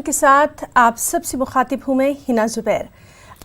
के साथ आप सबसे मुखातिब हूँ मैं हिना जुबैर।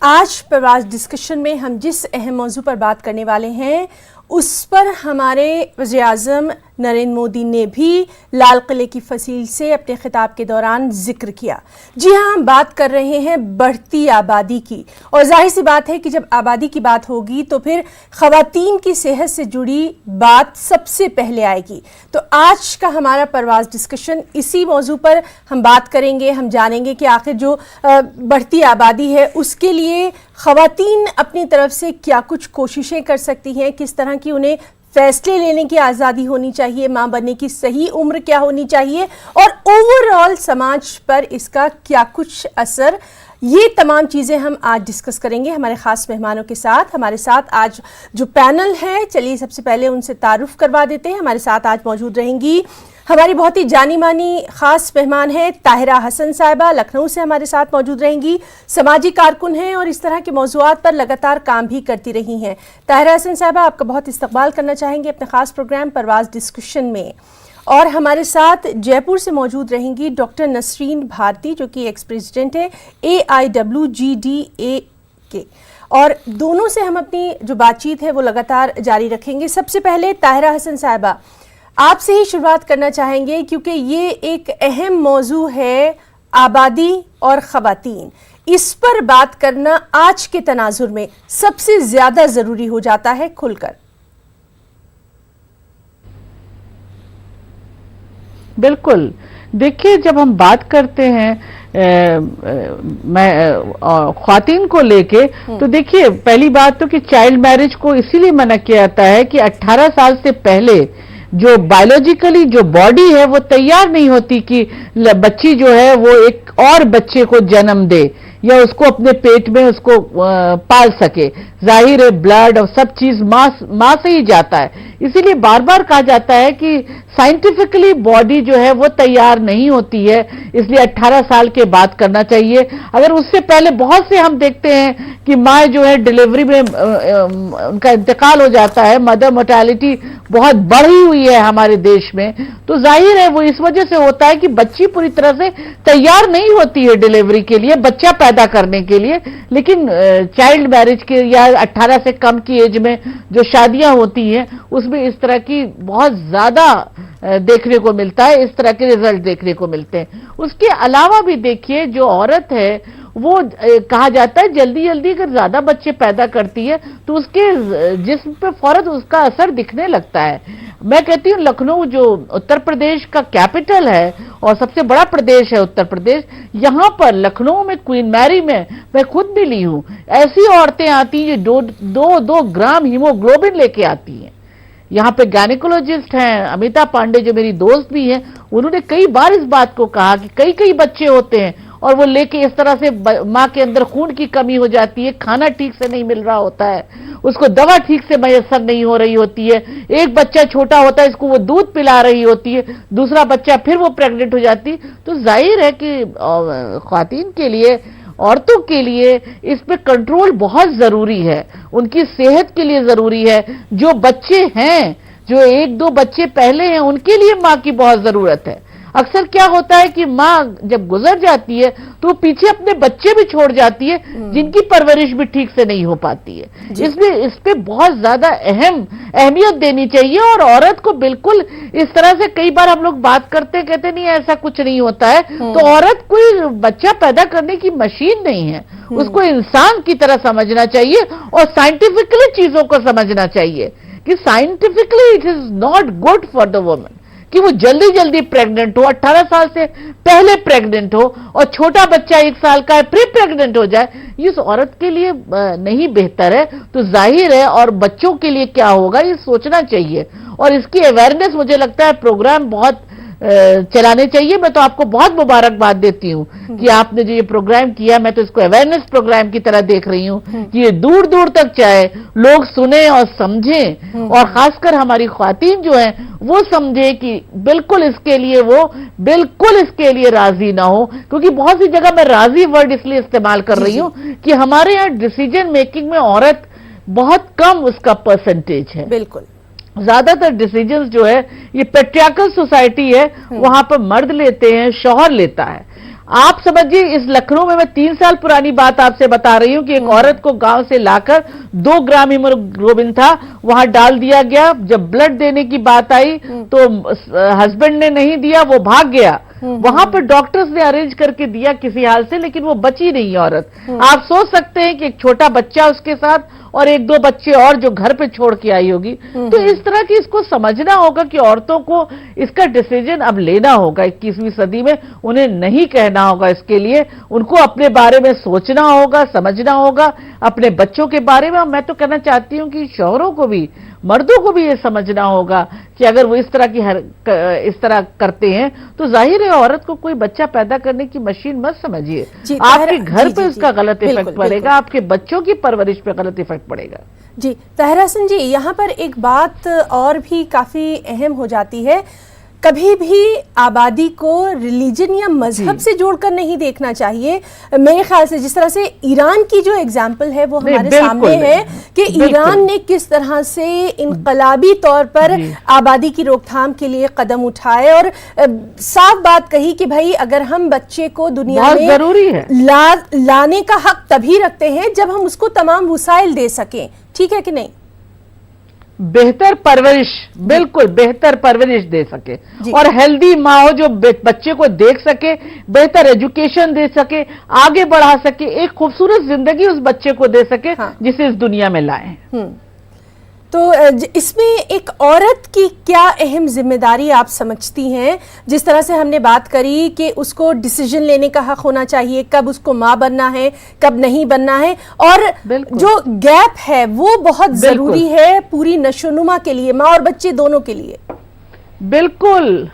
आज परवाज डिस्कशन में हम जिस अहम मौजू पर बात करने वाले हैं उस पर हमारे वज़ीर-ए-आज़म नरेंद्र मोदी ने भी लाल किले की फसील से अपने खिताब के दौरान जिक्र किया। जी हाँ, हम बात कर रहे हैं बढ़ती आबादी की, और जाहिर सी बात है कि जब आबादी की बात होगी तो फिर ख़वातीन की सेहत से जुड़ी बात सबसे पहले आएगी। तो आज का हमारा परवाज डिस्कशन इसी मौजू पर हम बात करेंगे। हम जानेंगे कि आखिर जो बढ़ती आबादी है उसके लिए ख़वातीन अपनी तरफ से क्या कुछ कोशिशें कर सकती हैं, किस तरह की उन्हें फैसले लेने की आज़ादी होनी चाहिए, मां बनने की सही उम्र क्या होनी चाहिए, और ओवरऑल समाज पर इसका क्या कुछ असर, ये तमाम चीज़ें हम आज डिस्कस करेंगे हमारे ख़ास मेहमानों के साथ। हमारे साथ आज जो पैनल है, चलिए सबसे पहले उनसे तारुफ करवा देते हैं। हमारे साथ आज मौजूद रहेंगी हमारी बहुत ही जानी मानी ख़ास मेहमान है ताहिरा हसन साहिबा, लखनऊ से हमारे साथ मौजूद रहेंगी। समाजी कारकुन हैं और इस तरह के मौज़ूआत पर लगातार काम भी करती रही हैं। ताहिरा हसन साहिबा, आपका बहुत इस्तकबाल करना चाहेंगे अपने ख़ास प्रोग्राम परवाज डिस्कशन में। और हमारे साथ जयपुर से मौजूद रहेंगी डॉक्टर नसरीन भारती, जो कि एक्स प्रेसिडेंट है AIWGDA के, और दोनों से हम अपनी जो बातचीत है वो लगातार जारी रखेंगे। सबसे पहले ताहिरा हसन साहिबा, आपसे ही शुरुआत करना चाहेंगे क्योंकि ये एक अहम मौजू है, आबादी और ख़वातीन। इस पर बात करना आज के तनाजुर में सबसे ज्यादा जरूरी हो जाता है। खुलकर बिल्कुल, देखिए जब हम बात करते हैं ख्वातीन को लेके, तो देखिए पहली बात तो कि चाइल्ड मैरिज को इसीलिए मना किया जाता है कि 18 साल से पहले जो बायोलॉजिकली जो बॉडी है वो तैयार नहीं होती कि बच्ची जो है वो एक और बच्चे को जन्म दे या उसको अपने पेट में उसको पाल सके। जाहिर है ब्लड और सब चीज मां से ही जाता है, इसीलिए बार बार कहा जाता है कि साइंटिफिकली बॉडी जो है वो तैयार नहीं होती है, इसलिए 18 साल के बाद करना चाहिए। अगर उससे पहले बहुत से हम देखते हैं कि माँ जो है डिलीवरी में उनका इंतकाल हो जाता है, मदर मोर्टेलिटी बहुत बढ़ी हुई है हमारे देश में, तो जाहिर है वो इस वजह से होता है कि बच्ची पूरी तरह से तैयार नहीं होती है डिलीवरी के लिए, बच्चा पैदा करने के लिए। लेकिन चाइल्ड मैरिज के या 18 से कम की एज में जो शादियां होती हैं उसमें इस तरह की बहुत ज्यादा देखने को मिलता है, इस तरह के रिजल्ट देखने को मिलते हैं। उसके अलावा भी देखिए जो औरत है वो कहा जाता है जल्दी जल्दी अगर ज्यादा बच्चे पैदा करती है तो उसके जिस्म पे फौरन उसका असर दिखने लगता है। मैं कहती हूँ लखनऊ जो उत्तर प्रदेश का कैपिटल है और सबसे बड़ा प्रदेश है उत्तर प्रदेश, यहाँ पर लखनऊ में क्वीन मैरी में मैं खुद मिली हूँ, ऐसी औरतें आती हैं जो 2 ग्राम हीमोग्लोबिन लेके आती हैं। यहाँ पे गायनेकोलॉजिस्ट हैं अमिता पांडे जो मेरी दोस्त भी हैं, उन्होंने कई बार इस बात को कहा कि कई बच्चे होते हैं और वो लेके इस तरह से माँ के अंदर खून की कमी हो जाती है, खाना ठीक से नहीं मिल रहा होता है, उसको दवा ठीक से मैसर नहीं हो रही होती है, एक बच्चा छोटा होता है इसको वो दूध पिला रही होती है, दूसरा बच्चा फिर वो प्रेग्नेंट हो जाती है। तो जाहिर है कि ख्वातीन के लिए, औरतों के लिए इस पे कंट्रोल बहुत जरूरी है, उनकी सेहत के लिए जरूरी है। जो बच्चे हैं, जो 1-2 बच्चे पहले हैं, उनके लिए माँ की बहुत जरूरत है। अक्सर क्या होता है कि माँ जब गुजर जाती है तो पीछे अपने बच्चे भी छोड़ जाती है जिनकी परवरिश भी ठीक से नहीं हो पाती है, इसलिए इस पे बहुत ज्यादा अहमियत देनी चाहिए। और औरत को बिल्कुल इस तरह से कई बार हम लोग बात करते कहते नहीं ऐसा कुछ नहीं होता है, तो औरत कोई बच्चा पैदा करने की मशीन नहीं है, उसको इंसान की तरह समझना चाहिए और साइंटिफिकली चीजों को समझना चाहिए कि scientifically it is not good for the woman कि वो जल्दी जल्दी प्रेग्नेंट हो, 18 साल से पहले प्रेग्नेंट हो और छोटा बच्चा 1 साल का है प्री प्रेग्नेंट हो जाए, इस औरत के लिए नहीं बेहतर है। तो जाहिर है और बच्चों के लिए क्या होगा ये सोचना चाहिए और इसकी अवेयरनेस मुझे लगता है प्रोग्राम बहुत चलाने चाहिए। मैं तो आपको बहुत मुबारकबाद देती हूँ कि आपने जो ये प्रोग्राम किया, मैं तो इसको अवेयरनेस प्रोग्राम की तरह देख रही हूँ कि ये दूर दूर तक जाए, लोग सुने और समझें, और खासकर हमारी ख्वातीन जो हैं वो समझे कि बिल्कुल इसके लिए वो बिल्कुल इसके लिए राजी ना हो, क्योंकि बहुत सी जगह मैं राजी वर्ड इसलिए इस्तेमाल कर रही हूँ कि हमारे यहाँ डिसीजन मेकिंग में औरत बहुत कम उसका परसेंटेज है। बिल्कुल, ज्यादातर डिसीजंस जो है ये पेट्रियार्कल सोसाइटी है, वहां पर मर्द लेते हैं, शौहर लेता है। आप समझिए, इस लखनऊ में मैं 3 साल पुरानी बात आपसे बता रही हूं कि एक औरत को गांव से लाकर 2 ग्राम हीमोग्लोबिन था, वहां डाल दिया गया। जब ब्लड देने की बात आई तो हस्बैंड ने नहीं दिया, वो भाग गया। वहां पर डॉक्टर्स ने अरेंज करके दिया किसी हाल से, लेकिन वो बची नहीं औरत। आप सोच सकते हैं कि एक छोटा बच्चा उसके साथ और 1-2 बच्चे और जो घर पे छोड़ के आई होगी। तो इस तरह की इसको समझना होगा कि औरतों को इसका डिसीजन अब लेना होगा 21वीं सदी में। उन्हें नहीं कहना होगा, इसके लिए उनको अपने बारे में सोचना होगा, समझना होगा, अपने बच्चों के बारे में। मैं तो कहना चाहती हूं कि शौहरों को भी, मर्दों को भी ये समझना होगा कि अगर वो इस तरह करते हैं तो जाहिर है औरत को कोई बच्चा पैदा करने की मशीन मत समझिए। आपके घर पे उसका गलत इफेक्ट पड़ेगा, आपके बच्चों की परवरिश पे गलत इफेक्ट पड़ेगा। जी ताहिरा हसन जी, यहाँ पर एक बात और भी काफी अहम हो जाती है। कभी भी आबादी को रिलीजन या मजहब से जोड़कर नहीं देखना चाहिए। मेरे ख्याल से जिस तरह से ईरान की जो एग्जाम्पल है वो हमारे सामने है कि ईरान ने किस तरह से इनकलाबी तौर पर आबादी की रोकथाम के लिए कदम उठाए और साफ बात कही कि भाई अगर हम बच्चे को दुनिया में जरूरी है लाने का हक तभी रखते हैं जब हम उसको तमाम वसाइल दे सकें। ठीक है कि नहीं? बेहतर परवरिश, बिल्कुल बेहतर परवरिश दे सके और हेल्दी माँ हो जो बच्चे को देख सके, बेहतर एजुकेशन दे सके, आगे बढ़ा सके, एक खूबसूरत जिंदगी उस बच्चे को दे सके। हाँ। जिसे इस दुनिया में लाए। तो इसमें एक औरत की क्या अहम जिम्मेदारी आप समझती हैं? जिस तरह से हमने बात करी कि उसको डिसीजन लेने का हक होना चाहिए, कब उसको माँ बनना है, कब नहीं बनना है, और जो गैप है वो बहुत जरूरी है पूरी नशोनुमा के लिए, माँ और बच्चे दोनों के लिए। बिल्कुल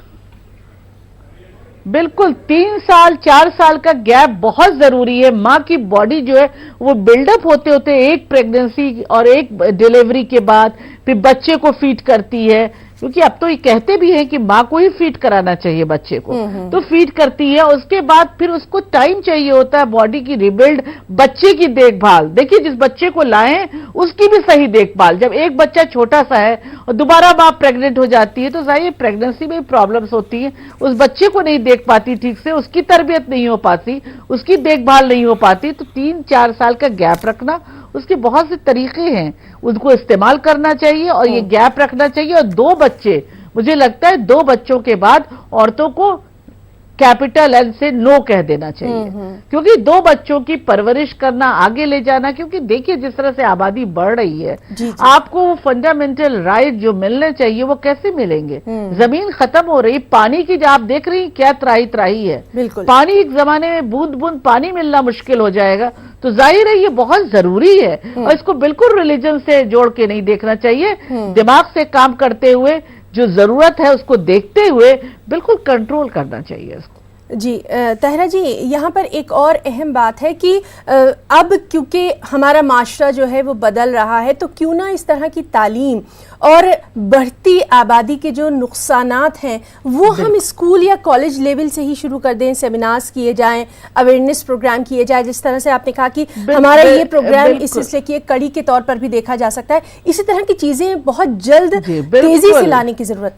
बिल्कुल 3 साल 4 साल का गैप बहुत जरूरी है। माँ की बॉडी जो है वो बिल्डअप होते होते एक प्रेगनेंसी और एक डिलीवरी के बाद फिर बच्चे को फीड करती है, क्योंकि अब तो ये कहते भी हैं कि माँ को ही फीड कराना चाहिए बच्चे को, तो फीड करती है। उसके बाद फिर उसको टाइम चाहिए होता है बॉडी की रिबिल्ड, बच्चे की देखभाल। देखिए जिस बच्चे को लाएं उसकी भी सही देखभाल। जब एक बच्चा छोटा सा है और दोबारा माँ प्रेग्नेंट हो जाती है तो जाहिर प्रेगनेंसी में प्रॉब्लम्स होती है, उस बच्चे को नहीं देख पाती ठीक से, उसकी तरबियत नहीं हो पाती, उसकी देखभाल नहीं हो पाती। तो 3-4 साल का गैप रखना, उसके बहुत से तरीके हैं, उनको इस्तेमाल करना चाहिए और ये गैप रखना चाहिए। और 2 बच्चे, मुझे लगता है 2 बच्चों के बाद औरतों को कैपिटल एन से नो कह देना चाहिए, क्योंकि 2 बच्चों की परवरिश करना, आगे ले जाना, क्योंकि देखिए जिस तरह से आबादी बढ़ रही है, आपको वो फंडामेंटल राइट जो मिलने चाहिए वो कैसे मिलेंगे? जमीन खत्म हो रही, पानी की आप देख रही क्या त्राही है। पानी एक जमाने में बूंद बूंद पानी मिलना मुश्किल हो जाएगा। तो जाहिर है ये बहुत जरूरी है और इसको बिल्कुल रिलीजन से जोड़ के नहीं देखना चाहिए। दिमाग से काम करते हुए, जो जरूरत है उसको देखते हुए बिल्कुल कंट्रोल करना चाहिए इसको। जी ताहिरा जी, यहाँ पर एक और अहम बात है कि अब क्योंकि हमारा माशरा जो है वो बदल रहा है, तो क्यों ना इस तरह की तालीम और बढ़ती आबादी के जो नुकसानात हैं वो हम स्कूल या कॉलेज लेवल से ही शुरू कर दें, सेमिनार्स किए जाएं, अवेयरनेस प्रोग्राम किए जाए। जिस तरह से आपने कहा कि हमारा ये प्रोग्राम इस सिलसिले की एक कड़ी के तौर पर भी देखा जा सकता है। इसी तरह की चीजें बहुत जल्द तेजी से लाने की जरूरत।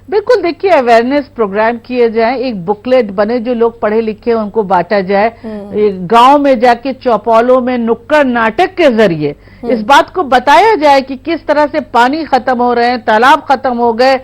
बिल्कुल, देखिए अवेयरनेस प्रोग्राम किए जाए, एक बुकलेट बने, जो लोग पढ़े लिखे हैं उनको बांटा जाए, गांव में जाके चौपालों में नुक्कड़ नाटक के जरिए इस बात को बताया जाए कि किस तरह से पानी खत्म हो रहे हैं, तालाब खत्म हो गए,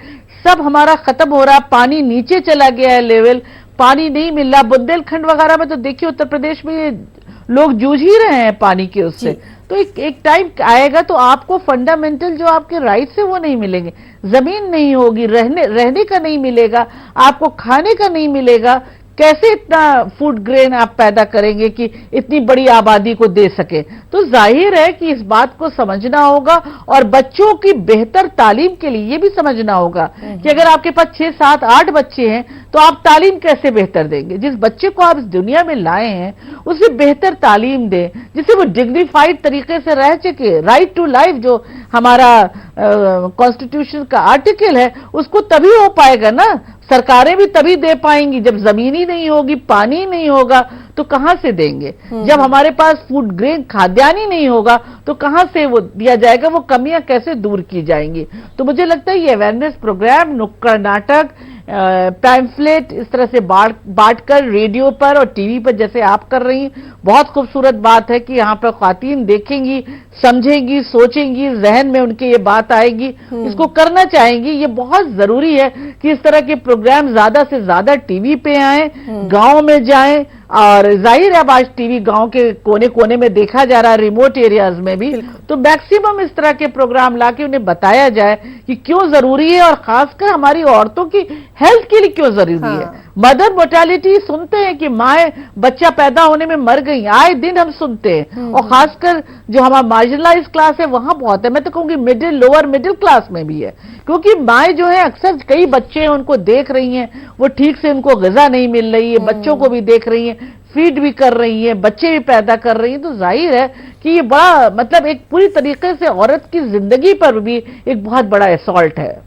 सब हमारा खत्म हो रहा है, पानी नीचे चला गया है लेवल, पानी नहीं मिल रहा। बुंदेलखंड वगैरह में तो देखिए उत्तर प्रदेश में लोग जूझ ही रहे हैं पानी के उससे। तो एक टाइम आएगा तो आपको फंडामेंटल जो आपके राइट्स है वो नहीं मिलेंगे, जमीन नहीं होगी, रहने का नहीं मिलेगा, आपको खाने का नहीं मिलेगा। कैसे इतना फूड ग्रेन आप पैदा करेंगे कि इतनी बड़ी आबादी को दे सके? तो जाहिर है कि इस बात को समझना होगा और बच्चों की बेहतर तालीम के लिए ये भी समझना होगा कि अगर आपके पास 6, 7, 8 बच्चे हैं तो आप तालीम कैसे बेहतर देंगे? जिस बच्चे को आप इस दुनिया में लाए हैं उसे बेहतर तालीम दें, जिससे वो डिग्निफाइड तरीके से रह सके। राइट टू लाइफ जो हमारा कॉन्स्टिट्यूशन का आर्टिकल है, उसको तभी हो पाएगा ना, सरकारें भी तभी दे पाएंगी जब जमीन ही नहीं होगी, पानी ही नहीं होगा तो कहां से देंगे? जब हमारे पास फूड ग्रेन खाद्यान्न ही नहीं होगा तो कहां से वो दिया जाएगा? वो कमियां कैसे दूर की जाएंगी? तो मुझे लगता है ये अवेयरनेस प्रोग्राम, नुक्कड़ नाटक, पैम्फलेट इस तरह से बांटकर रेडियो पर और टीवी पर जैसे आप कर रही हैं, बहुत खूबसूरत बात है कि यहाँ पर ख्वातीन देखेंगी, समझेंगी, सोचेंगी, जहन में उनके ये बात आएगी, इसको करना चाहेंगी। ये बहुत जरूरी है कि इस तरह के प्रोग्राम ज्यादा से ज्यादा टीवी पे आए, गांव में जाएं, और जाहिर है अब आज टीवी गांव के कोने कोने में देखा जा रहा है, रिमोट एरियाज में भी, तो मैक्सिमम इस तरह के प्रोग्राम लाके उन्हें बताया जाए कि क्यों जरूरी है और खासकर हमारी औरतों की हेल्थ के लिए क्यों जरूरी है। मदर मोर्टेलिटी सुनते हैं कि माए बच्चा पैदा होने में मर गई, आए दिन हम सुनते हैं, और खासकर जो हमारा मार्जिनलाइज क्लास है वहां बहुत है, मैं तो कहूंगी मिडिल लोअर मिडिल क्लास में भी है, क्योंकि माए जो है अक्सर कई बच्चे हैं उनको देख रही हैं, वो ठीक से उनको ग़िज़ा नहीं मिल रही है, बच्चों को भी देख रही हैं, फीड भी कर रही है, बच्चे भी पैदा कर रही हैं, तो जाहिर है कि ये बड़ा मतलब एक पूरी तरीके से औरत की जिंदगी पर भी एक बहुत बड़ा असॉल्ट है।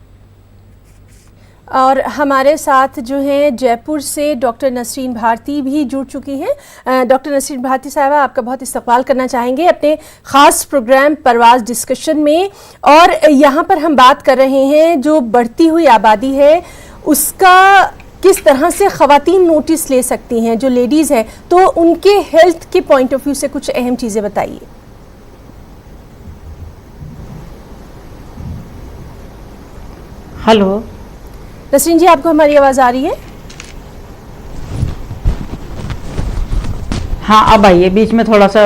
और हमारे साथ जो है जयपुर से डॉक्टर नसरीन भारती भी जुड़ चुकी हैं। डॉक्टर नसरीन भारती साहबा, आपका बहुत इस्तकबाल करना चाहेंगे अपने ख़ास प्रोग्राम परवाज़ डिस्कशन में। और यहाँ पर हम बात कर रहे हैं जो बढ़ती हुई आबादी है उसका किस तरह से ख़वातीन नोटिस ले सकती हैं, जो लेडीज़ हैं, तो उनके हेल्थ के पॉइंट ऑफ व्यू से कुछ अहम चीज़ें बताइए। हेलो नसरीन जी, आपको हमारी आवाज़ आ रही है? हाँ अब आइए, बीच में थोड़ा सा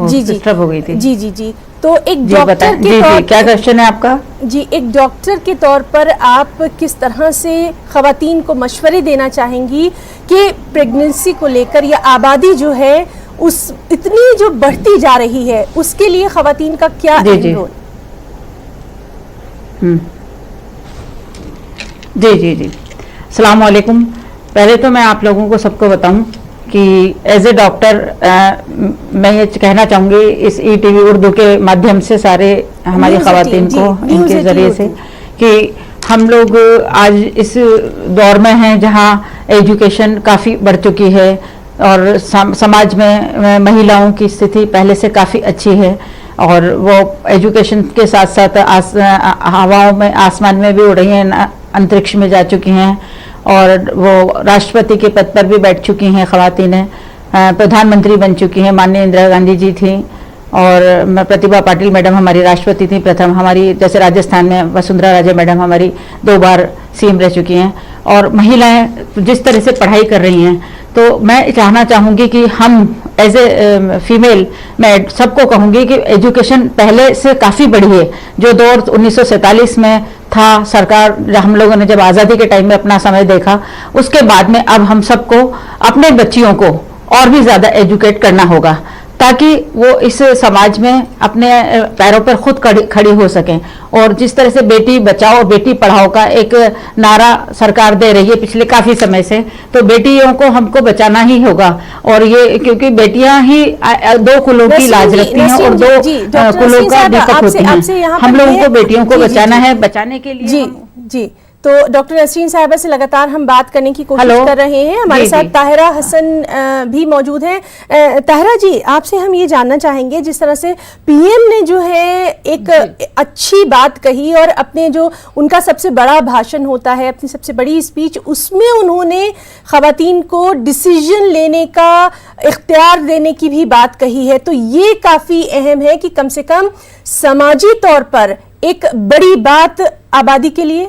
जी डिस्टर्ब हो गई थी। जी जी जी, तो एक जी डॉक्टर के जी तौर क्या क्वेश्चन है आपका? जी, एक डॉक्टर के तौर पर आप किस तरह से ख़वातीन को मशवरे देना चाहेंगी कि प्रेगनेंसी को लेकर या आबादी जो है उस इतनी जो बढ़ती जा रही है उसके लिए ख़वातीन का क्या अहम रोल? जी जी जी, अस्सलाम वालेकुम। पहले तो मैं आप लोगों को सबको बताऊं कि एज ए डॉक्टर मैं ये कहना चाहूँगी इस ईटीवी उर्दू के माध्यम से सारे हमारी ख़वातीन को इनके ज़रिए से कि हम लोग आज इस दौर में हैं जहाँ एजुकेशन काफ़ी बढ़ चुकी है और समाज में महिलाओं की स्थिति पहले से काफ़ी अच्छी है, और वो एजुकेशन के साथ साथ हवाओं में आसमान में भी उड़ रही हैं, अंतरिक्ष में जा चुकी हैं, और वो राष्ट्रपति के पद पर भी बैठ चुकी हैं ख़वातीनें, प्रधानमंत्री बन चुकी हैं, माननीय इंदिरा गांधी जी थी, और प्रतिभा पाटिल मैडम हमारी राष्ट्रपति थी प्रथम, हमारी जैसे राजस्थान में वसुंधरा राजे मैडम हमारी 2 बार सीएम रह चुकी हैं, और महिलाएं जिस तरह से पढ़ाई कर रही हैं, तो मैं चाहना चाहूँगी कि हम एज ए फीमेल मैं सबको कहूँगी कि एजुकेशन पहले से काफ़ी बढ़ी है। जो दौर 1947 में था, सरकार हम लोगों ने जब आज़ादी के टाइम में अपना समय देखा, उसके बाद में अब हम सबको अपने बच्चियों को और भी ज़्यादा एजुकेट करना होगा ताकि वो इस समाज में अपने पैरों पर खुद खड़ी हो सकें। और जिस तरह से बेटी बचाओ बेटी पढ़ाओ का एक नारा सरकार दे रही है पिछले काफ़ी समय से, तो बेटियों को हमको बचाना ही होगा, और ये क्योंकि बेटियां ही 2 कुलों की लाज रखती हैं और 2 कुलों का दीपक होती हैं। हम लोगों को बेटियों को बचाना है, बचाने के लिए जी। तो डॉक्टर नसरीन साहिबा से लगातार हम बात करने की कोशिश कर रहे हैं। हमारे साथ ताहिरा हसन भी मौजूद हैं। ताहिरा जी, आपसे हम ये जानना चाहेंगे, जिस तरह से पीएम ने जो है एक अच्छी बात कही और अपने जो उनका सबसे बड़ा भाषण होता है, अपनी सबसे बड़ी स्पीच, उसमें उन्होंने ख़वातीन को डिसीजन लेने का इख्तियार देने की भी बात कही है, तो ये काफ़ी अहम है कि कम से कम समाजी तौर पर एक बड़ी बात आबादी के लिए।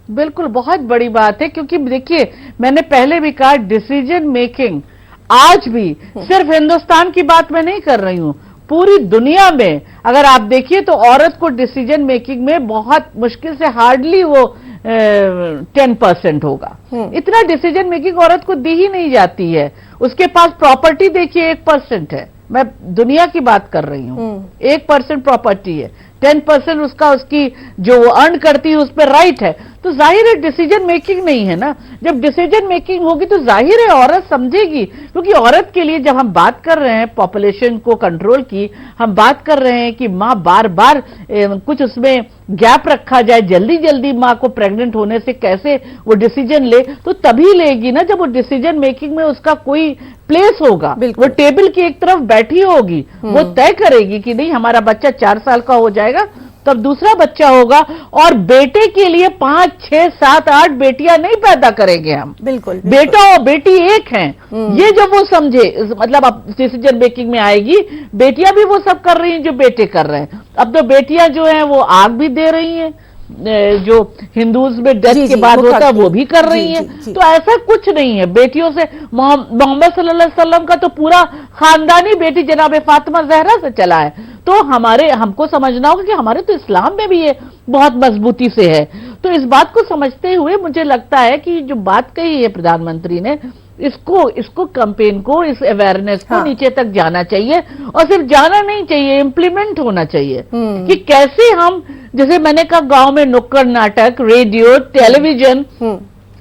बिल्कुल बहुत बड़ी बात है, क्योंकि देखिए मैंने पहले भी कहा डिसीजन मेकिंग आज भी सिर्फ हिंदुस्तान की बात मैं नहीं कर रही हूं, पूरी दुनिया में अगर आप देखिए तो औरत को डिसीजन मेकिंग में बहुत मुश्किल से हार्डली वो 10% होगा। इतना डिसीजन मेकिंग औरत को दी ही नहीं जाती है। उसके पास प्रॉपर्टी देखिए 1% है, मैं दुनिया की बात कर रही हूं, 1% प्रॉपर्टी है, 10% उसकी जो वो अर्न करती है उस पर राइट है। तो जाहिर है डिसीजन मेकिंग नहीं है ना। जब डिसीजन मेकिंग होगी तो जाहिर है औरत समझेगी, क्योंकि औरत के लिए जब हम बात कर रहे हैं पॉपुलेशन को कंट्रोल की, हम बात कर रहे हैं कि माँ बार बार कुछ उसमें गैप रखा जाए, जल्दी जल्दी माँ को प्रेग्नेंट होने से कैसे वो डिसीजन ले, तो तभी लेगी ना जब वो डिसीजन मेकिंग में उसका कोई प्लेस होगा, वो टेबल की एक तरफ बैठी होगी, वो तय करेगी कि नहीं हमारा बच्चा 4 साल का हो जाएगा तब दूसरा बच्चा होगा, और बेटे के लिए 5, 6, 7, 8 बेटियां नहीं पैदा करेंगे हम। बिल्कुल, बेटा और बेटी एक हैं, ये जब वो समझे, मतलब अब डिसीजन मेकिंग में आएगी, बेटियां भी वो सब कर रही हैं जो बेटे कर रहे हैं। अब तो बेटियां जो हैं वो आग भी दे रही हैं, जो हिंदूज में डेथ के बाद होता है वो भी कर रही हैं। तो ऐसा कुछ नहीं है। बेटियों से मोहम्मद सल्लल्लाहु अलैहि वसल्लम का तो पूरा खानदानी बेटी जनाब फातिमा ज़हरा से चला है। तो हमको समझना होगा कि हमारे तो इस्लाम में भी ये बहुत मजबूती से है। तो इस बात को समझते हुए मुझे लगता है कि जो बात कही है प्रधानमंत्री ने, इसको कैंपेन को, इस अवेयरनेस को नीचे तक जाना चाहिए, और सिर्फ जाना नहीं चाहिए, इम्प्लीमेंट होना चाहिए कि कैसे हम, जैसे मैंने कहा, गांव में नुक्कड़ नाटक, रेडियो, टेलीविजन,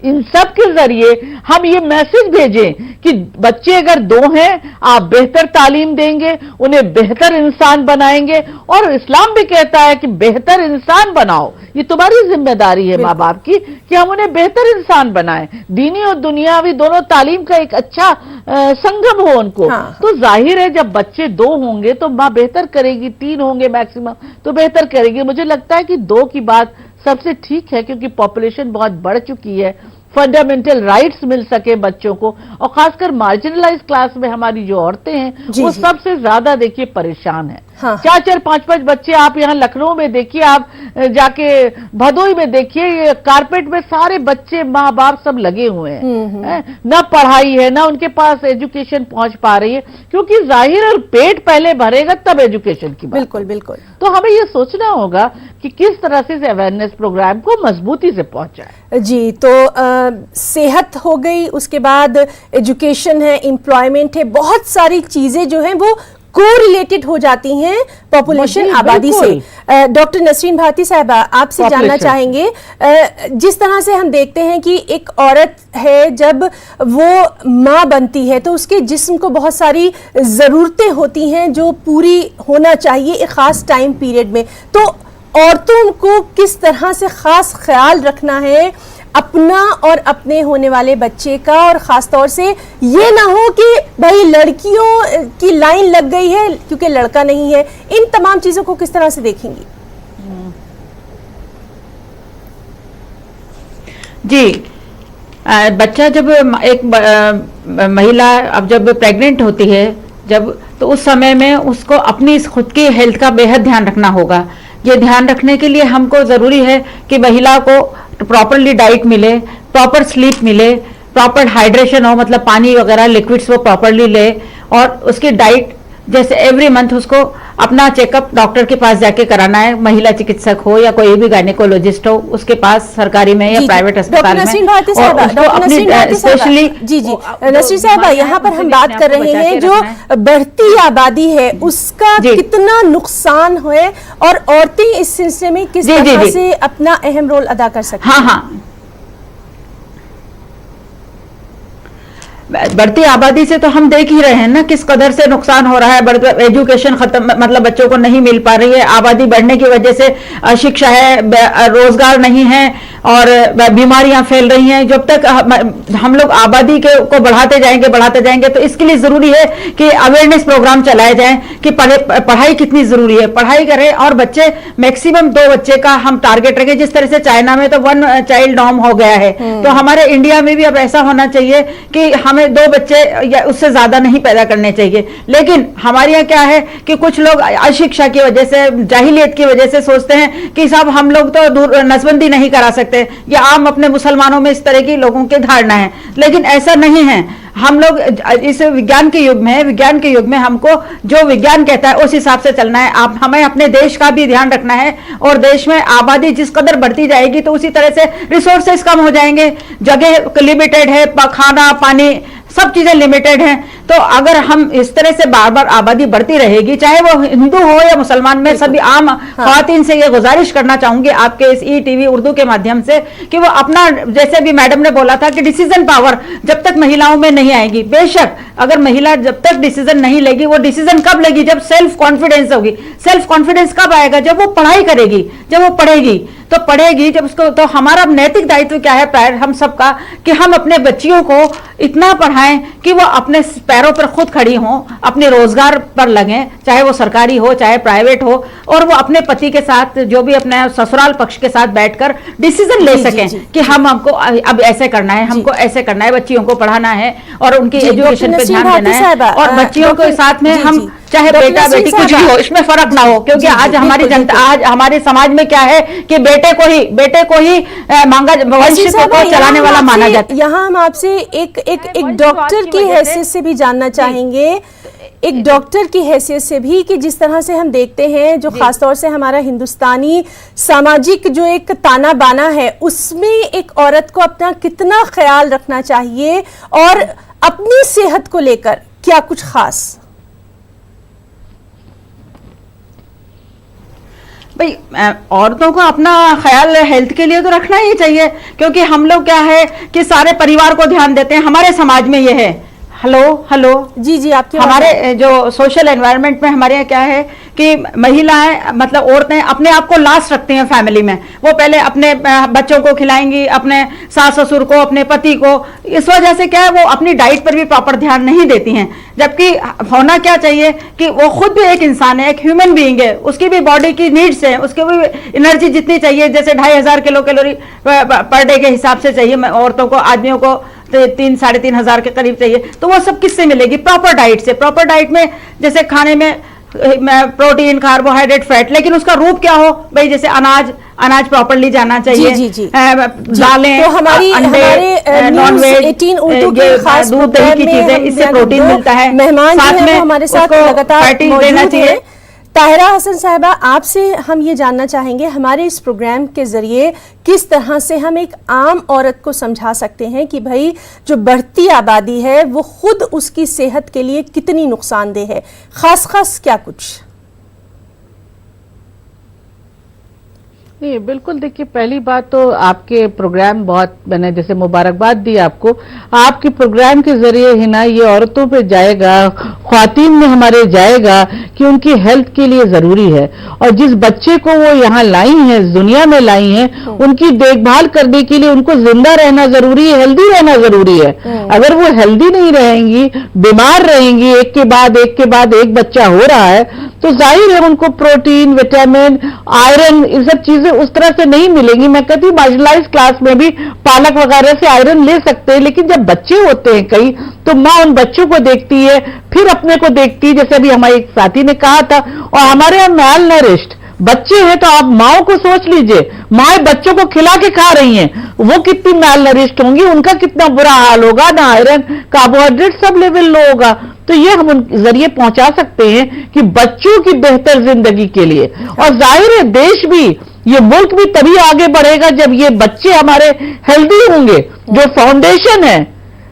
इन सब के जरिए हम ये मैसेज भेजें कि बच्चे अगर 2 हैं, आप बेहतर तालीम देंगे, उन्हें बेहतर इंसान बनाएंगे, और इस्लाम भी कहता है कि बेहतर इंसान बनाओ। ये तुम्हारी जिम्मेदारी है माँ बाप की कि हम उन्हें बेहतर इंसान बनाएं। दीनी और दुनियावी दोनों तालीम का एक अच्छा संगम हो उनको। तो जाहिर है जब बच्चे 2 होंगे तो माँ बेहतर करेगी, 3 होंगे मैक्सिमम तो बेहतर करेगी। मुझे लगता है कि 2 की बात सबसे ठीक है, क्योंकि पॉपुलेशन बहुत बढ़ चुकी है, फंडामेंटल राइट्स मिल सके बच्चों को, और खासकर मार्जिनलाइज क्लास में हमारी जो औरतें हैं वो सबसे ज्यादा देखिए परेशान है। 4-4, 5-5 बच्चे आप यहाँ लखनऊ में देखिए, आप जाके भदोई में देखिए, ये कारपेट में सारे बच्चे, माँ बाप सब लगे हुए हैं। ना पढ़ाई है, ना उनके पास एजुकेशन पहुंच पा रही है, क्योंकि जाहिर है पेट पहले भरेगा तब एजुकेशन की बात। बिल्कुल बिल्कुल। तो हमें ये सोचना होगा कि किस तरह से इस अवेयरनेस प्रोग्राम को मजबूती से पहुंचाए। जी, तो सेहत हो गई, उसके बाद एजुकेशन है, एम्प्लॉयमेंट है, बहुत सारी चीजें जो हैं वो कोरिलेटेड हो जाती हैं पॉपुलेशन, आबादी से। डॉक्टर नसरीन भारती साहबा, आपसे जानना चाहेंगे, जिस तरह से हम देखते हैं कि एक औरत है जब वो माँ बनती है तो उसके जिस्म को बहुत सारी ज़रूरतें होती हैं जो पूरी होना चाहिए एक ख़ास टाइम पीरियड में। तो औरतों को किस तरह से ख़ास ख्याल रखना है अपना और अपने होने वाले बच्चे का, और ख़ास तौर से ये ना हो कि भाई लड़कियों की लाइन लग गई है क्योंकि लड़का नहीं है, इन तमाम चीज़ों को किस तरह से देखेंगी? जी, बच्चा जब एक महिला अब जब प्रेग्नेंट होती है तो उस समय में उसको अपनी खुद की हेल्थ का बेहद ध्यान रखना होगा। ये ध्यान रखने के लिए हमको ज़रूरी है कि महिला को प्रॉपरली डाइट मिले, प्रॉपर स्लीप मिले, प्रॉपर हाइड्रेशन हो, मतलब पानी वगैरह लिक्विड्स वो प्रॉपरली ले, और उसकी डाइट जैसे एवरी मंथ उसको अपना चेकअप डॉक्टर के पास जाके कराना है, महिला चिकित्सक हो या कोई भी गायनेकोलॉजिस्ट हो उसके पास, सरकारी में या प्राइवेट अस्पताल में। स्पेशली जी नसरीन साहबा, यहाँ पर हम बात कर रहे हैं जो बढ़ती आबादी है उसका कितना नुकसान है, और औरतें इस सिलसिले में किस तरह से अपना अहम रोल अदा कर सकती हैं? हाँ, बढ़ती आबादी से तो हम देख ही रहे हैं ना किस कदर से नुकसान हो रहा है। एजुकेशन खत्म, मतलब बच्चों को नहीं मिल पा रही है, आबादी बढ़ने की वजह से शिक्षा है, रोजगार नहीं है, और बीमारियां फैल रही हैं। जब तक हम लोग आबादी को बढ़ाते जाएंगे तो इसके लिए जरूरी है कि अवेयरनेस प्रोग्राम चलाए जाएं कि पढ़ाई कितनी जरूरी है, पढ़ाई करें, और बच्चे मैक्सिमम 2 बच्चे का हम टारगेट रखें। जिस तरह से चाइना में तो 1 चाइल्ड नॉर्म हो गया है, तो हमारे इंडिया में भी अब ऐसा होना चाहिए कि हमें 2 बच्चे या उससे ज्यादा नहीं पैदा करने चाहिए। लेकिन हमारे यहाँ क्या है कि कुछ लोग अशिक्षा की वजह से, जाहिलियत की वजह से सोचते हैं कि साहब हम लोग तो नसबंदी नहीं करा सकते, या आम अपने मुसलमानों में इस तरह की लोगों की धारणा है। लेकिन ऐसा नहीं है। हम लोग इस विज्ञान के युग में हमको जो विज्ञान कहता है उस हिसाब से चलना है। हमें अपने देश का भी ध्यान रखना है, और देश में आबादी जिस कदर बढ़ती जाएगी तो उसी तरह से रिसोर्सेस कम हो जाएंगे, जगह लिमिटेड है, खाना पानी सब चीजें लिमिटेड हैं। तो अगर हम इस तरह से बार बार आबादी बढ़ती रहेगी, चाहे वो हिंदू हो या मुसलमान, में सभी आम खवातीन से ये गुजारिश करना चाहूंगी आपके इस ETV उर्दू के माध्यम से कि वो अपना, जैसे भी मैडम ने बोला था कि डिसीजन पावर जब तक महिलाओं में नहीं आएगी, बेशक अगर महिला जब तक डिसीजन नहीं लेगी, वो डिसीजन कब लेगी? जब सेल्फ कॉन्फिडेंस होगी। सेल्फ कॉन्फिडेंस कब आएगा? जब वो पढ़ाई करेगी, जब वो पढ़ेगी। तो पढ़ेगी जब उसको, तो हमारा नैतिक दायित्व क्या है हम सबका, कि हम अपने बच्चियों को इतना पढ़ाएं कि वो अपने पैरों पर खुद खड़ी हों, अपने रोजगार पर लगें, चाहे वो सरकारी हो चाहे प्राइवेट हो, और वो अपने पति के साथ जो भी अपने ससुराल पक्ष के साथ बैठकर डिसीजन ले सकें कि हमको अब ऐसे करना है, हमको ऐसे करना है, बच्चियों को पढ़ाना है और उनकी एजुकेशन पे ध्यान देना है, और बच्चियों के साथ में हम चाहे बेटा बेटी कुछ भी हो, इसमें फर्क ना हो, क्योंकि आज हमारी जनता, आज हमारे समाज में क्या है कि बेटे को ही मांगा, वंश को चलाने वाला माना जाता है। यहाँ हम आपसे एक डॉक्टर की हैसियत से भी जानना चाहेंगे, एक डॉक्टर की हैसियत से भी, कि जिस तरह से हम देखते हैं जो खासतौर से हमारा हिंदुस्तानी सामाजिक जो एक ताना बाना है, उसमें एक औरत को अपना कितना ख्याल रखना चाहिए और अपनी सेहत को लेकर क्या कुछ खास? भाई औरतों को अपना ख्याल हेल्थ के लिए तो रखना ही चाहिए, क्योंकि हम लोग क्या है कि सारे परिवार को ध्यान देते हैं। हमारे समाज में ये है, हेलो जी आपके हमारे जो सोशल एनवायरनमेंट में हमारे यहाँ क्या है कि महिलाएं, मतलब औरतें अपने आप को लास्ट रखती हैं फैमिली में। वो पहले अपने बच्चों को खिलाएंगी, अपने सास ससुर को, अपने पति को। इस वजह से क्या है, वो अपनी डाइट पर भी प्रॉपर ध्यान नहीं देती हैं। जबकि होना क्या चाहिए कि वो खुद भी एक इंसान है, एक ह्यूमन बीइंग है, उसकी भी बॉडी की नीड्स है, उसकी भी एनर्जी जितनी चाहिए, जैसे 2500 किलो कैलोरी पर डे के हिसाब से चाहिए औरतों को, आदमियों को 3-3.5 के करीब चाहिए। तो वो सब किससे मिलेगी? प्रॉपर डाइट से। प्रॉपर डाइट में जैसे खाने में प्रोटीन, कार्बोहाइड्रेट, फैट, लेकिन उसका रूप क्या हो भाई, जैसे अनाज प्रॉपर्ली जाना चाहिए, जी। दालें, तो हमारे नॉनवेज, 18 उर्दू के खास दूध, दही की चीजें, इससे प्रोटीन मिलता है। मेहमान साथ में हमारे साथ लगातार मौजूद हैं। ताहिरा हसन साहिबा, आपसे हम ये जानना चाहेंगे, हमारे इस प्रोग्राम के जरिए किस तरह से हम एक आम औरत को समझा सकते हैं कि भाई जो बढ़ती आबादी है वो खुद उसकी सेहत के लिए कितनी नुकसानदेह है, खास क्या कुछ? नहीं, बिल्कुल। देखिए, पहली बात तो आपके प्रोग्राम बहुत, मैंने जैसे मुबारकबाद दी आपको, आपके प्रोग्राम के जरिए हिना ये औरतों पे जाएगा, ख्वातीन में हमारे जाएगा कि उनकी हेल्थ के लिए जरूरी है, और जिस बच्चे को वो यहाँ लाई हैं, दुनिया में लाई हैं, उनकी देखभाल करने के लिए उनको जिंदा रहना जरूरी है, हेल्दी रहना जरूरी है। अगर वो हेल्दी नहीं रहेंगी, बीमार रहेंगी, एक के बाद एक बच्चा हो रहा है, तो जाहिर है उनको प्रोटीन, विटामिन, आयरन, ये सब चीजें उस तरह से नहीं मिलेंगी। मैं कहती हूँ मार्जिनलाइज क्लास में भी पालक वगैरह से आयरन ले सकते हैं, लेकिन जब बच्चे होते हैं कई, तो माँ उन बच्चों को देखती है, फिर अपने को देखती है, जैसे अभी हमारे एक साथी ने कहा था। और हमारे यहाँ मैल नरिश्ड बच्चे हैं, तो आप माओ को सोच लीजिए, माएँ बच्चों को खिला के खा रही हैं, वो कितनी मैल नरिश्ड होंगी, उनका कितना बुरा हाल होगा, ना iron, carbohydrate sub level low होगा। तो ये हम उन जरिए पहुंचा सकते हैं कि बच्चों की बेहतर जिंदगी के लिए। और जाहिर है देश भी, ये मुल्क भी तभी आगे बढ़ेगा जब ये बच्चे हमारे हेल्दी होंगे, जो फाउंडेशन है,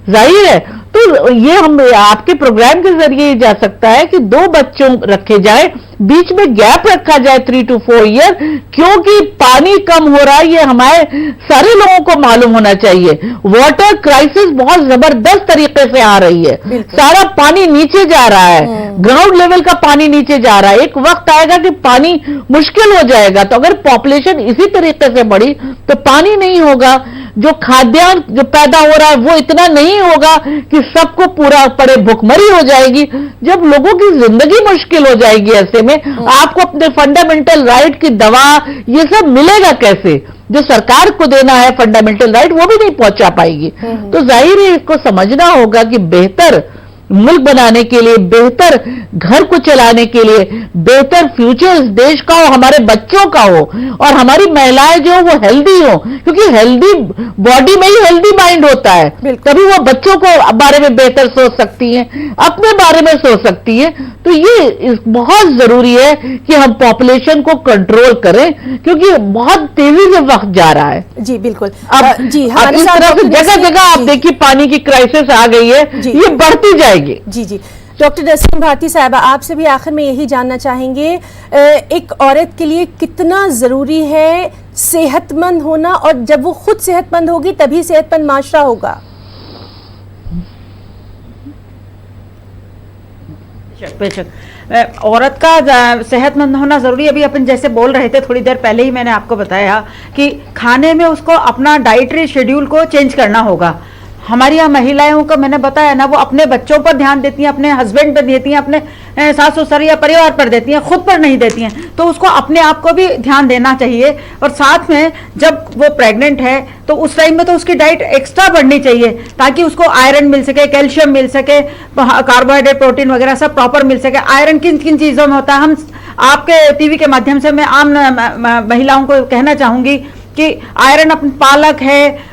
जाहिर है। तो ये हम आपके प्रोग्राम के जरिए जा सकता है कि 2 बच्चों रखे जाए, बीच में गैप रखा जाए 3 to 4 ईयर, क्योंकि पानी कम हो रहा है, ये हमारे सारे लोगों को मालूम होना चाहिए। वाटर क्राइसिस बहुत जबरदस्त तरीके से आ रही है, सारा पानी नीचे जा रहा है, ग्राउंड लेवल का पानी नीचे जा रहा है। एक वक्त आएगा कि पानी मुश्किल हो जाएगा। तो अगर पॉपुलेशन इसी तरीके से बढ़ी तो पानी नहीं होगा, जो खाद्यान्न जो पैदा हो रहा है वो इतना नहीं होगा कि सबको पूरा पड़े, भुखमरी हो जाएगी। जब लोगों की जिंदगी मुश्किल हो जाएगी, ऐसे में आपको अपने फंडामेंटल राइट की दवा ये सब मिलेगा कैसे? जो सरकार को देना है फंडामेंटल राइट, वो भी नहीं पहुंचा पाएगी। तो जाहिर है इसको समझना होगा कि बेहतर मुल्क बनाने के लिए, बेहतर घर को चलाने के लिए, बेहतर फ्यूचर इस देश का हो, हमारे बच्चों का हो, और हमारी महिलाएं जो वो हेल्दी हो, क्योंकि हेल्दी बॉडी में ही हेल्दी माइंड होता है। तभी वो बच्चों को बारे में बेहतर सोच सकती हैं, अपने बारे में सोच सकती हैं। तो ये बहुत जरूरी है कि हम पॉपुलेशन को कंट्रोल करें, क्योंकि बहुत तेजी से वक्त जा रहा है। जी बिल्कुल। अब जी इस तरह से जगह जगह आप देखिए पानी की क्राइसिस आ गई है, ये बढ़ती जाएगी। जी। डॉक्टर नसीम भारती साहिबा, आपसे भी आखिर में यही जानना चाहेंगे, एक औरत के लिए कितना जरूरी है सेहतमंद होना, और जब वो खुद सेहतमंद होगी तभी सेहतमंद माशरा होगा। बेशक औरत का सेहतमंद होना जरूरी है। अभी अपन जैसे बोल रहे थे थोड़ी देर पहले ही मैंने आपको बताया कि खाने में उसको अपना डाइटरी शेड्यूल को चेंज करना होगा। हमारी यहाँ महिलाओं को मैंने बताया ना, वो अपने बच्चों पर ध्यान देती हैं, अपने हस्बैंड पर देती हैं, अपने सास ससुर या परिवार पर देती हैं, खुद पर नहीं देती हैं। तो उसको अपने आप को भी ध्यान देना चाहिए। और साथ में जब वो प्रेग्नेंट है तो उस टाइम में तो उसकी डाइट एक्स्ट्रा बढ़नी चाहिए ताकि उसको आयरन मिल सके, कैल्शियम मिल सके, कार्बोहाइड्रेट, प्रोटीन वगैरह सब प्रॉपर मिल सके। आयरन किन किन चीज़ों में होता है, हम आपके टीवी के माध्यम से मैं आम महिलाओं को कहना चाहूँगी कि आयरन अपन पालक है,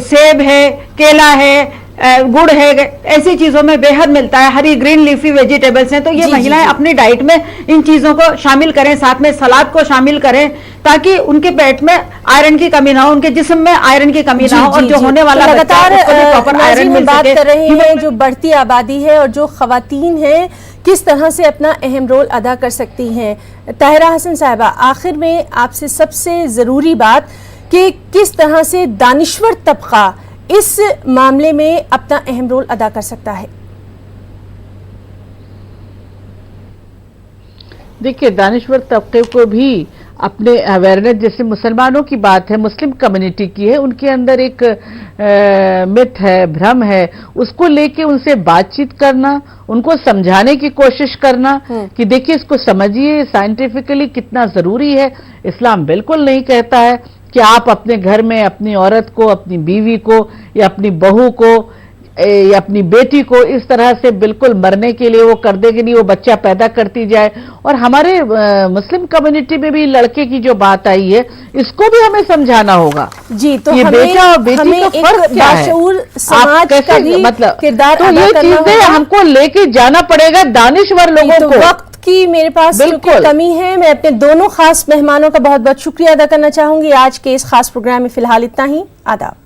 सेब है, केला है, गुड़ है, ऐसी चीजों में बेहद मिलता है। हरी ग्रीन लीफी वेजिटेबल्स हैं, तो ये महिलाएं अपनी डाइट में इन चीजों को शामिल करें, साथ में सलाद को शामिल करें ताकि उनके पेट में आयरन की कमी ना हो, उनके जिस्म में आयरन की कमी ना हो और जो होने वाला लगातार प्रॉपर आयरन मिल बात सके। कर रहे हैं जो बढ़ती आबादी है और जो खवातीन है किस तरह से अपना अहम रोल अदा कर सकती हैं। ताहिरा हसन साहिबा, आखिर में आपसे सबसे ज़रूरी बात कि किस तरह से दानिश्वर तबका इस मामले में अपना अहम रोल अदा कर सकता है। देखिए, दानिश्वर तबके को भी अपने अवेयरनेस, जैसे मुसलमानों की बात है, मुस्लिम कम्युनिटी की है, उनके अंदर एक मिथ है, भ्रम है, उसको लेके उनसे बातचीत करना, उनको समझाने की कोशिश करना कि देखिए इसको समझिए साइंटिफिकली कितना जरूरी है। इस्लाम बिल्कुल नहीं कहता है कि आप अपने घर में अपनी औरत को, अपनी बीवी को या अपनी बहू को या अपनी बेटी को इस तरह से बिल्कुल मरने के लिए वो कर देगी नहीं, वो बच्चा पैदा करती जाए। और हमारे मुस्लिम कम्युनिटी में भी लड़के की जो बात आई है, इसको भी हमें समझाना होगा जी। तो ये बेटा और बेटी का फर्क क्या है, समाज का भी मतलब किरदार तो ये चीजें हमको लेके जाना पड़ेगा दानिश्वर लोगों को। वक्त की मेरे पास क्योंकि कमी है, मैं अपने दोनों खास मेहमानों का बहुत बहुत शुक्रिया अदा करना चाहूंगी। आज के इस खास प्रोग्राम में फिलहाल इतना ही। आदाब।